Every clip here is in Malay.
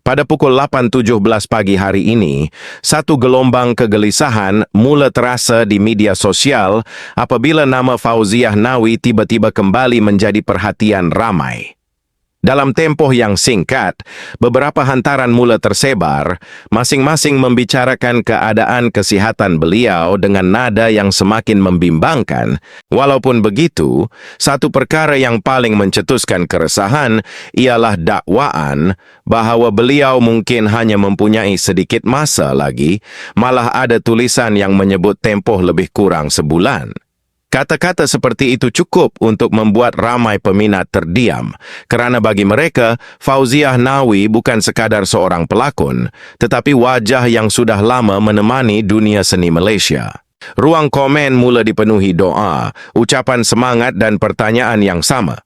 Pada pukul 8.17 pagi hari ini, satu gelombang kegelisahan mula terasa di media sosial apabila nama Fauziah Nawi tiba-tiba kembali menjadi perhatian ramai. Dalam tempoh yang singkat, beberapa hantaran mula tersebar, masing-masing membicarakan keadaan kesihatan beliau dengan nada yang semakin membimbangkan. Walaupun begitu, satu perkara yang paling mencetuskan keresahan ialah dakwaan bahawa beliau mungkin hanya mempunyai sedikit masa lagi, malah ada tulisan yang menyebut tempoh lebih kurang sebulan. Kata-kata seperti itu cukup untuk membuat ramai peminat terdiam, kerana bagi mereka, Fauziah Nawi bukan sekadar seorang pelakon, tetapi wajah yang sudah lama menemani dunia seni Malaysia. Ruang komen mula dipenuhi doa, ucapan semangat dan pertanyaan yang sama.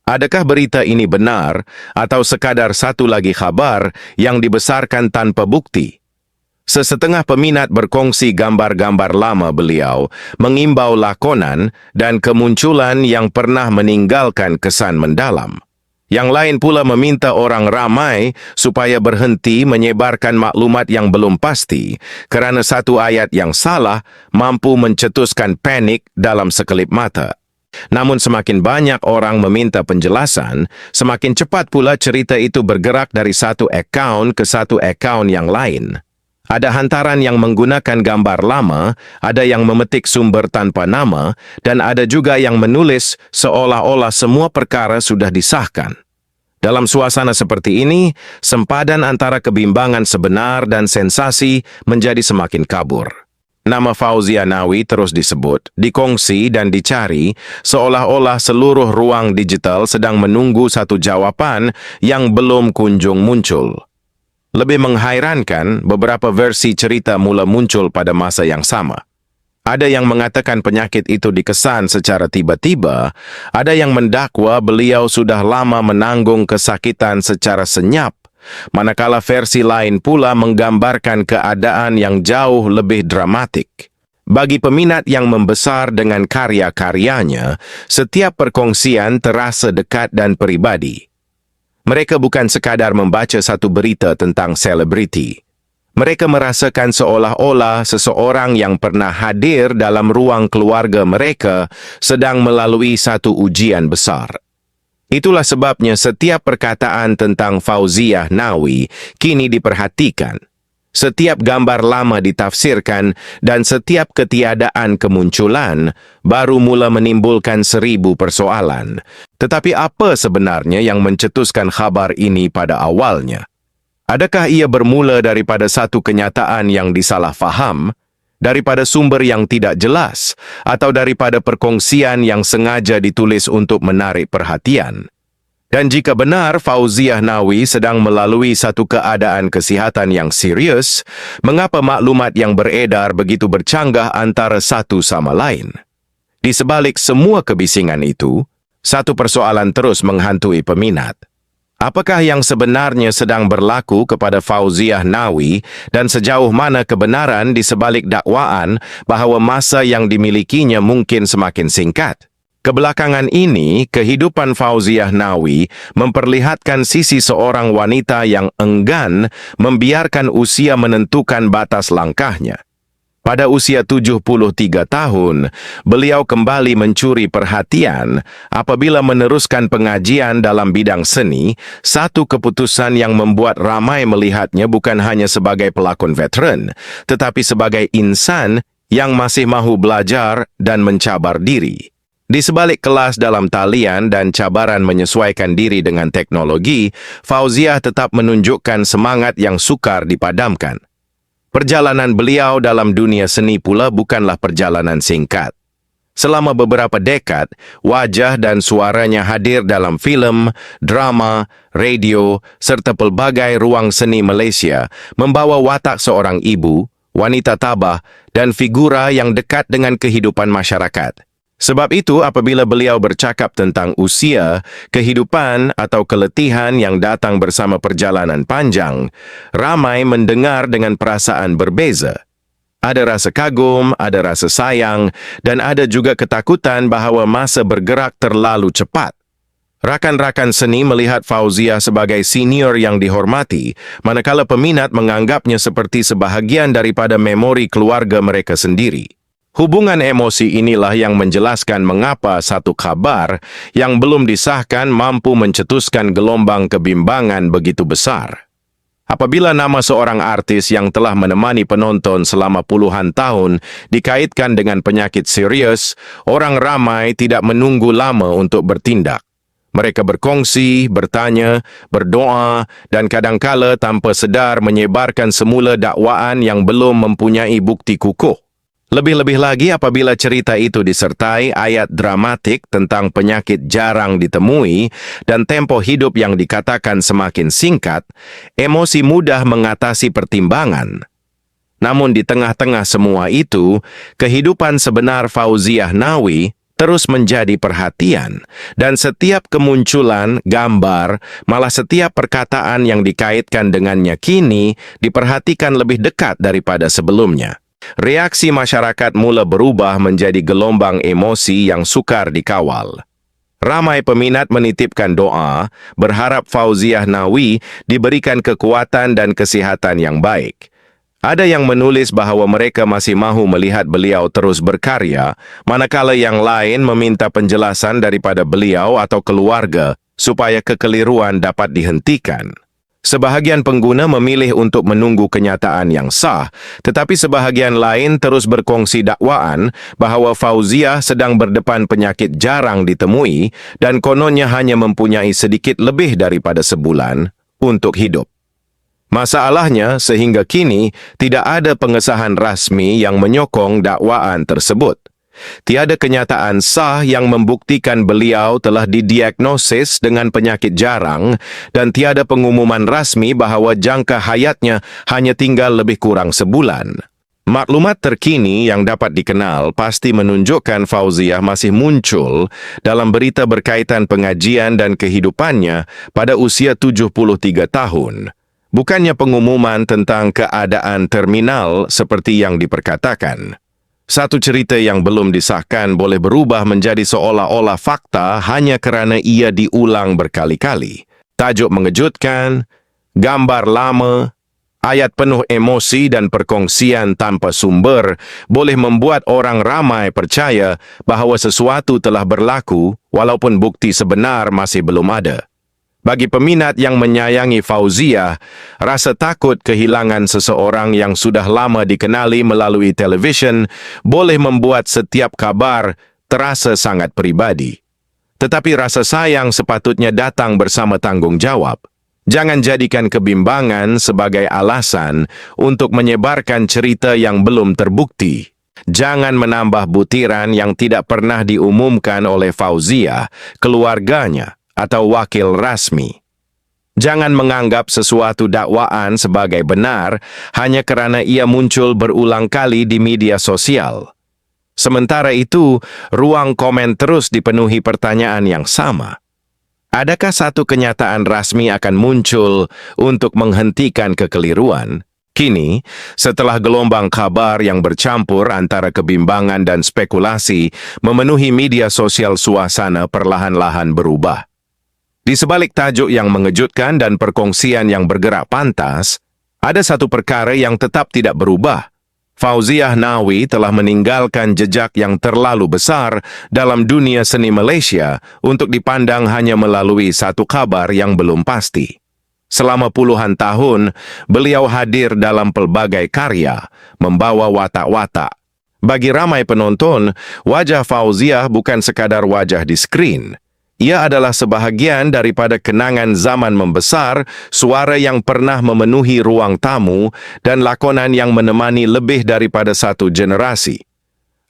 Adakah berita ini benar atau sekadar satu lagi khabar yang dibesarkan tanpa bukti? Sesetengah peminat berkongsi gambar-gambar lama beliau, mengimbau lakonan dan kemunculan yang pernah meninggalkan kesan mendalam. Yang lain pula meminta orang ramai supaya berhenti menyebarkan maklumat yang belum pasti, kerana satu ayat yang salah mampu mencetuskan panik dalam sekelip mata. Namun semakin banyak orang meminta penjelasan, semakin cepat pula cerita itu bergerak dari satu akaun ke satu akaun yang lain. Ada hantaran yang menggunakan gambar lama, ada yang memetik sumber tanpa nama, dan ada juga yang menulis seolah-olah semua perkara sudah disahkan. Dalam suasana seperti ini, sempadan antara kebimbangan sebenar dan sensasi menjadi semakin kabur. Nama Fauziah Nawi terus disebut, dikongsi dan dicari, seolah-olah seluruh ruang digital sedang menunggu satu jawapan yang belum kunjung muncul. Lebih menghairankan, beberapa versi cerita mula muncul pada masa yang sama. Ada yang mengatakan penyakit itu dikesan secara tiba-tiba, ada yang mendakwa beliau sudah lama menanggung kesakitan secara senyap, manakala versi lain pula menggambarkan keadaan yang jauh lebih dramatik. Bagi peminat yang membesar dengan karya-karyanya, setiap perkongsian terasa dekat dan peribadi. Mereka bukan sekadar membaca satu berita tentang selebriti. Mereka merasakan seolah-olah seseorang yang pernah hadir dalam ruang keluarga mereka sedang melalui satu ujian besar. Itulah sebabnya setiap perkataan tentang Fauziah Nawi kini diperhatikan. Setiap gambar lama ditafsirkan dan setiap ketiadaan kemunculan baru mula menimbulkan 1000 persoalan. Tetapi apa sebenarnya yang mencetuskan khabar ini pada awalnya? Adakah ia bermula daripada satu kenyataan yang disalahfaham, daripada sumber yang tidak jelas, atau daripada perkongsian yang sengaja ditulis untuk menarik perhatian? Dan jika benar Fauziah Nawi sedang melalui satu keadaan kesihatan yang serius, mengapa maklumat yang beredar begitu bercanggah antara satu sama lain? Di sebalik semua kebisingan itu, satu persoalan terus menghantui peminat. Apakah yang sebenarnya sedang berlaku kepada Fauziah Nawi dan sejauh mana kebenaran di sebalik dakwaan bahawa masa yang dimilikinya mungkin semakin singkat? Kebelakangan ini, kehidupan Fauziah Nawi memperlihatkan sisi seorang wanita yang enggan membiarkan usia menentukan batas langkahnya. Pada usia 73 tahun, beliau kembali mencuri perhatian apabila meneruskan pengajian dalam bidang seni, satu keputusan yang membuat ramai melihatnya bukan hanya sebagai pelakon veteran, tetapi sebagai insan yang masih mahu belajar dan mencabar diri. Di sebalik kelas dalam talian dan cabaran menyesuaikan diri dengan teknologi, Fauziah tetap menunjukkan semangat yang sukar dipadamkan. Perjalanan beliau dalam dunia seni pula bukanlah perjalanan singkat. Selama beberapa dekad, wajah dan suaranya hadir dalam filem, drama, radio, serta pelbagai ruang seni Malaysia, membawa watak seorang ibu, wanita tabah, dan figura yang dekat dengan kehidupan masyarakat. Sebab itu, apabila beliau bercakap tentang usia, kehidupan atau keletihan yang datang bersama perjalanan panjang, ramai mendengar dengan perasaan berbeza. Ada rasa kagum, ada rasa sayang, dan ada juga ketakutan bahawa masa bergerak terlalu cepat. Rakan-rakan seni melihat Fauziah sebagai senior yang dihormati, manakala peminat menganggapnya seperti sebahagian daripada memori keluarga mereka sendiri. Hubungan emosi inilah yang menjelaskan mengapa satu kabar yang belum disahkan mampu mencetuskan gelombang kebimbangan begitu besar. Apabila nama seorang artis yang telah menemani penonton selama puluhan tahun dikaitkan dengan penyakit serius, orang ramai tidak menunggu lama untuk bertindak. Mereka berkongsi, bertanya, berdoa, dan kadangkala tanpa sedar menyebarkan semula dakwaan yang belum mempunyai bukti kukuh. Lebih-lebih lagi apabila cerita itu disertai ayat dramatik tentang penyakit jarang ditemui dan tempo hidup yang dikatakan semakin singkat, emosi mudah mengatasi pertimbangan. Namun di tengah-tengah semua itu, kehidupan sebenar Fauziah Nawi terus menjadi perhatian, dan setiap kemunculan, gambar, malah setiap perkataan yang dikaitkan dengannya kini diperhatikan lebih dekat daripada sebelumnya. Reaksi masyarakat mula berubah menjadi gelombang emosi yang sukar dikawal. Ramai peminat menitipkan doa, berharap Fauziah Nawi diberikan kekuatan dan kesihatan yang baik. Ada yang menulis bahawa mereka masih mahu melihat beliau terus berkarya, manakala yang lain meminta penjelasan daripada beliau atau keluarga supaya kekeliruan dapat dihentikan. Sebahagian pengguna memilih untuk menunggu kenyataan yang sah, tetapi sebahagian lain terus berkongsi dakwaan bahawa Fauziah sedang berdepan penyakit jarang ditemui dan kononnya hanya mempunyai sedikit lebih daripada sebulan untuk hidup. Masalahnya, sehingga kini tidak ada pengesahan rasmi yang menyokong dakwaan tersebut. Tiada kenyataan sah yang membuktikan beliau telah didiagnosis dengan penyakit jarang dan tiada pengumuman rasmi bahawa jangka hayatnya hanya tinggal lebih kurang sebulan. Maklumat terkini yang dapat dikenal pasti menunjukkan Fauziah masih muncul dalam berita berkaitan pengajian dan kehidupannya pada usia 73 tahun. Bukannya pengumuman tentang keadaan terminal seperti yang diperkatakan. Satu cerita yang belum disahkan boleh berubah menjadi seolah-olah fakta hanya kerana ia diulang berkali-kali. Tajuk mengejutkan, gambar lama, ayat penuh emosi dan perkongsian tanpa sumber boleh membuat orang ramai percaya bahawa sesuatu telah berlaku walaupun bukti sebenar masih belum ada. Bagi peminat yang menyayangi Fauziah, rasa takut kehilangan seseorang yang sudah lama dikenali melalui televisyen boleh membuat setiap kabar terasa sangat pribadi. Tetapi rasa sayang sepatutnya datang bersama tanggungjawab. Jangan jadikan kebimbangan sebagai alasan untuk menyebarkan cerita yang belum terbukti. Jangan menambah butiran yang tidak pernah diumumkan oleh Fauziah, keluarganya, atau wakil rasmi. Jangan menganggap sesuatu dakwaan sebagai benar hanya kerana ia muncul berulang kali di media sosial. Sementara itu, ruang komen terus dipenuhi pertanyaan yang sama. Adakah satu kenyataan rasmi akan muncul untuk menghentikan kekeliruan? Kini, setelah gelombang kabar yang bercampur antara kebimbangan dan spekulasi memenuhi media sosial, suasana perlahan-lahan berubah. Di sebalik tajuk yang mengejutkan dan perkongsian yang bergerak pantas, ada satu perkara yang tetap tidak berubah. Fauziah Nawi telah meninggalkan jejak yang terlalu besar dalam dunia seni Malaysia untuk dipandang hanya melalui satu kabar yang belum pasti. Selama puluhan tahun, beliau hadir dalam pelbagai karya, membawa watak-watak. Bagi ramai penonton, wajah Fauziah bukan sekadar wajah di skrin. Ia adalah sebahagian daripada kenangan zaman membesar, suara yang pernah memenuhi ruang tamu, dan lakonan yang menemani lebih daripada satu generasi.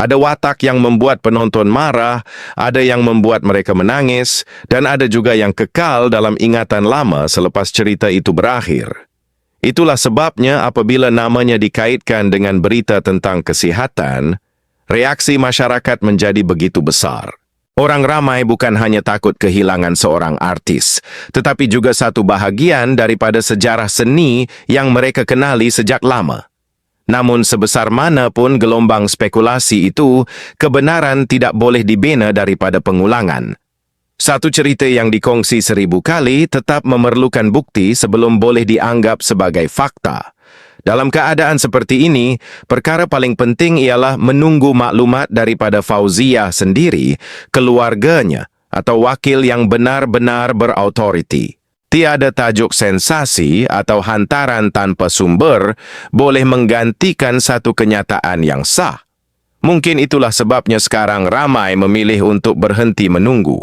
Ada watak yang membuat penonton marah, ada yang membuat mereka menangis, dan ada juga yang kekal dalam ingatan lama selepas cerita itu berakhir. Itulah sebabnya apabila namanya dikaitkan dengan berita tentang kesihatan, reaksi masyarakat menjadi begitu besar. Orang ramai bukan hanya takut kehilangan seorang artis, tetapi juga satu bahagian daripada sejarah seni yang mereka kenali sejak lama. Namun sebesar mana pun gelombang spekulasi itu, kebenaran tidak boleh dibina daripada pengulangan. Satu cerita yang dikongsi 1000 kali tetap memerlukan bukti sebelum boleh dianggap sebagai fakta. Dalam keadaan seperti ini, perkara paling penting ialah menunggu maklumat daripada Fauziah sendiri, keluarganya, atau wakil yang benar-benar berautoriti. Tiada tajuk sensasi atau hantaran tanpa sumber boleh menggantikan satu kenyataan yang sah. Mungkin itulah sebabnya sekarang ramai memilih untuk berhenti menunggu.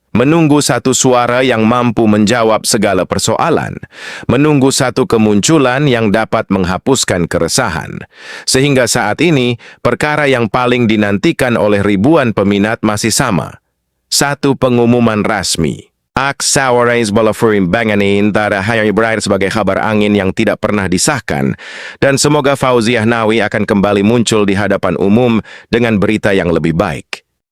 Menunggu satu suara yang mampu menjawab segala persoalan. Menunggu satu kemunculan yang dapat menghapuskan keresahan. Sehingga saat ini, perkara yang paling dinantikan oleh ribuan peminat masih sama. Satu pengumuman rasmi. Aks Sawarais Balafurim Banganin tada hanya berakhir sebagai kabar angin yang tidak pernah disahkan. Dan semoga Fauziah Nawi akan kembali muncul di hadapan umum dengan berita yang lebih baik.